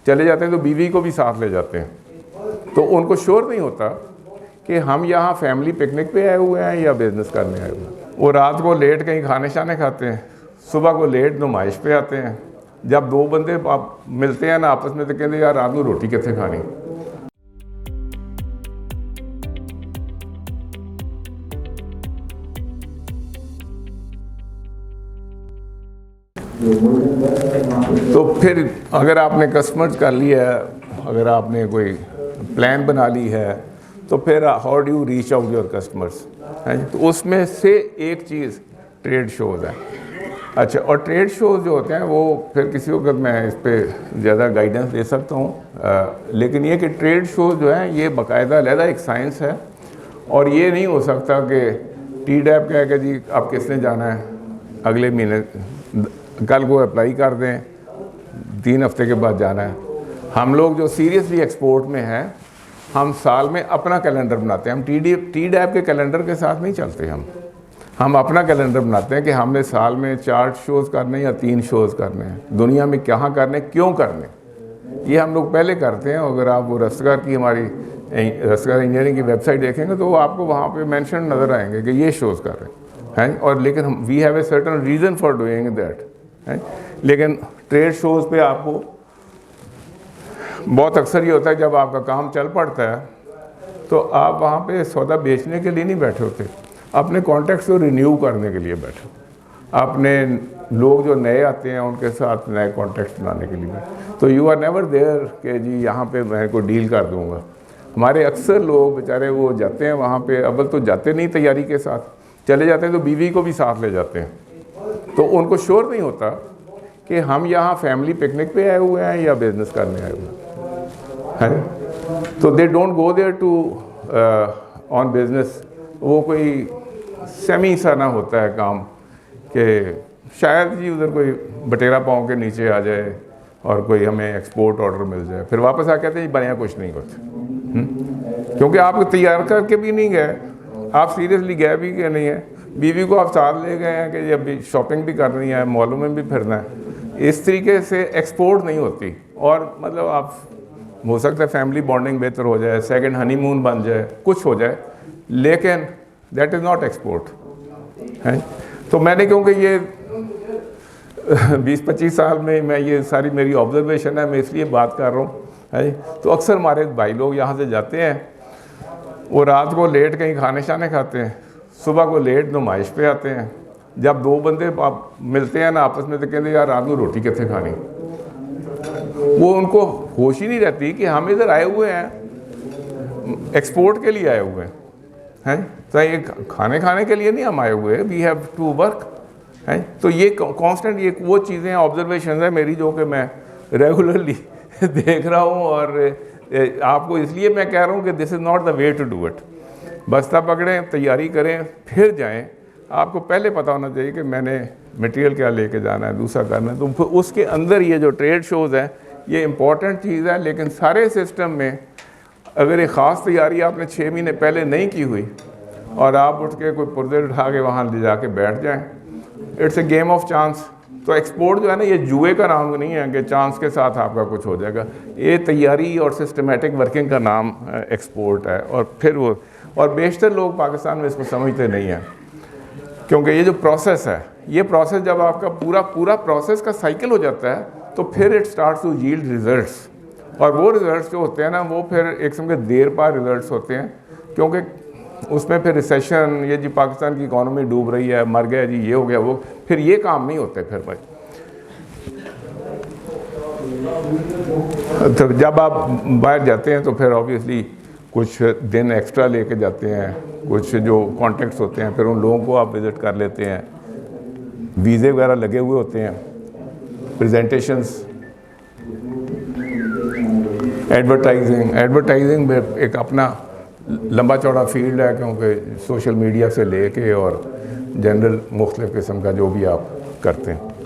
चले जाते हैं तो बीवी को भी साथ ले जाते हैं। तो उनको श्योर नहीं होता कि हम यहाँ फैमिली पिकनिक पे आए हुए हैं या बिज़नेस करने आए हुए हैं। वो रात को लेट कहीं खाने शाने खाते हैं, सुबह को लेट नुमाइश पे आते हैं। जब दो बंदे आप मिलते हैं ना आपस में तो कहते यार रात को रोटी कितने खानी। तो फिर अगर आपने कस्टमर्स कर लिया है, अगर आपने कोई प्लान बना ली है, तो फिर how do you reach out your customers है। तो उसमें से एक चीज़ ट्रेड शोज़ है। अच्छा, और ट्रेड शोज़ जो होते हैं वो फिर किसी वक्त मैं इस पर ज़्यादा गाइडेंस दे सकता हूँ, लेकिन ये कि ट्रेड शोज़ जो हैं ये बाकायदा अलहदा एक साइंस है। और ये नहीं हो सकता कि TDAP कह के जी आप किसने जाना है, अगले महीने कल को अप्लाई कर दें, 3 हफ्ते के बाद जाना है। हम लोग जो सीरियसली एक्सपोर्ट में हैं, हम साल में अपना कैलेंडर बनाते हैं। हम TDAP के कैलेंडर के साथ नहीं चलते। हम अपना कैलेंडर बनाते हैं कि हमने साल में 4 शोज़ करने या 3 शोज़ करने हैं, दुनिया में कहाँ करने, क्यों करने, ये हम लोग पहले करते हैं। अगर आप वो रस्तगार की हमारी रस्तगार इंजीनियरिंग की वेबसाइट देखेंगे तो आपको वहाँ पे मेंशन नज़र आएंगे कि ये शोज़ कर रहे हैं। और लेकिन हम we have a certain reason for doing that है। लेकिन ट्रेड शोज़ पे आपको बहुत अक्सर ये होता है जब आपका काम चल पड़ता है तो आप वहाँ पे सौदा बेचने के लिए नहीं बैठे होते, अपने कॉन्टैक्ट्स को रिन्यू करने के लिए बैठे, अपने लोग जो नए आते हैं उनके साथ नए कॉन्टैक्ट्स बनाने के लिए। तो यू आर नेवर देयर कि जी यहाँ पे मैं को डील कर दूँगा। हमारे अक्सर लोग बेचारे वो जाते हैं वहाँ पे, अव्वल तो जाते नहीं तैयारी के साथ, चले जाते हैं तो बीवी को भी साथ ले जाते हैं। तो उनको श्योर नहीं होता कि हम यहाँ फैमिली पिकनिक पे आए हुए हैं या बिज़नेस करने आए हुए हैं। तो they don't go there to on business. वो कोई सेमी सा ना होता है काम कि शायद जी उधर कोई बटेरा पाँव के नीचे आ जाए और कोई हमें एक्सपोर्ट ऑर्डर मिल जाए, फिर वापस आ कहते हैं बढ़िया कुछ नहीं करते। क्योंकि आप तैयार करके भी नहीं गए, आप सीरियसली गए भी कि नहीं है, बीवी को आप साथ ले गए हैं कि अभी शॉपिंग भी करनी है, मॉलों में भी फिरना है। इस तरीके से एक्सपोर्ट नहीं होती। और मतलब आप हो सकता है फैमिली बॉन्डिंग बेहतर हो जाए, सेकंड हनीमून बन जाए, कुछ हो जाए, लेकिन दैट इज़ नॉट एक्सपोर्ट है। तो मैंने क्योंकि ये 20-25 साल में मैं ये सारी मेरी ऑब्जर्वेशन है, मैं इसलिए बात कर रहा हूँ है। तो अक्सर हमारे भाई लोग यहाँ से जाते हैं, वो रात को लेट कहीं खाने शाने खाते हैं, सुबह को लेट नुमाइश पे आते हैं। जब दो बंदे आप मिलते हैं ना आपस में तो कहते यार रात को रोटी कितने खानी। वो उनको होश ही नहीं रहती कि हम इधर आए हुए हैं, एक्सपोर्ट के लिए आए हुए हैं। तो ये खाने के लिए नहीं हम आए हुए, वी हैव टू वर्क है। तो ये कांस्टेंट ये वो चीज़ें ऑब्जर्वेशन है मेरी जो कि मैं रेगुलरली देख रहा हूँ। और आपको इसलिए मैं कह रहा हूँ कि this is not the way to do it. बस्ता पकड़ें, तैयारी करें, फिर जाएं। आपको पहले पता होना चाहिए कि मैंने मटेरियल क्या लेके जाना है, दूसरा करना है। तो उसके अंदर ये जो ट्रेड शोज़ हैं ये इम्पॉर्टेंट चीज़ है। लेकिन सारे सिस्टम में अगर एक ख़ास तैयारी आपने 6 महीने पहले नहीं की हुई और आप उठ के कोई पुर्जे उठा के वहाँ ले जाके बैठ जाएँ, it's a game of chance. तो एक्सपोर्ट जो है ना ये जुए का नाम नहीं है कि चांस के साथ आपका कुछ हो जाएगा। ये तैयारी और सिस्टमेटिक वर्किंग का नाम एक्सपोर्ट है। और फिर वो और बेशतर लोग पाकिस्तान में इसको समझते नहीं हैं, क्योंकि ये जो प्रोसेस है, ये प्रोसेस जब आपका पूरा प्रोसेस का साइकिल हो जाता है तो फिर it starts to yield results. और वो रिजल्ट्स जो होते हैं ना वो फिर एक किस्म के देर पार रिजल्ट्स होते हैं, क्योंकि उसमें फिर रिसेशन, ये जी पाकिस्तान की इकॉनमी डूब रही है, मर गया जी, ये हो गया वो, फिर ये काम नहीं होते फिर भाई। तो जब आप बाहर जाते हैं तो फिर ऑब्वियसली कुछ दिन एक्स्ट्रा लेके जाते हैं, कुछ जो कॉन्टेक्ट्स होते हैं फिर उन लोगों को आप विज़िट कर लेते हैं, वीज़े वगैरह लगे हुए होते हैं, प्रेजेंटेशंस, एडवर्टाइजिंग में एक अपना लंबा चौड़ा फील्ड है, क्योंकि सोशल मीडिया से लेके और जनरल मुख्तलिफ़ किस्म का जो भी आप करते हैं।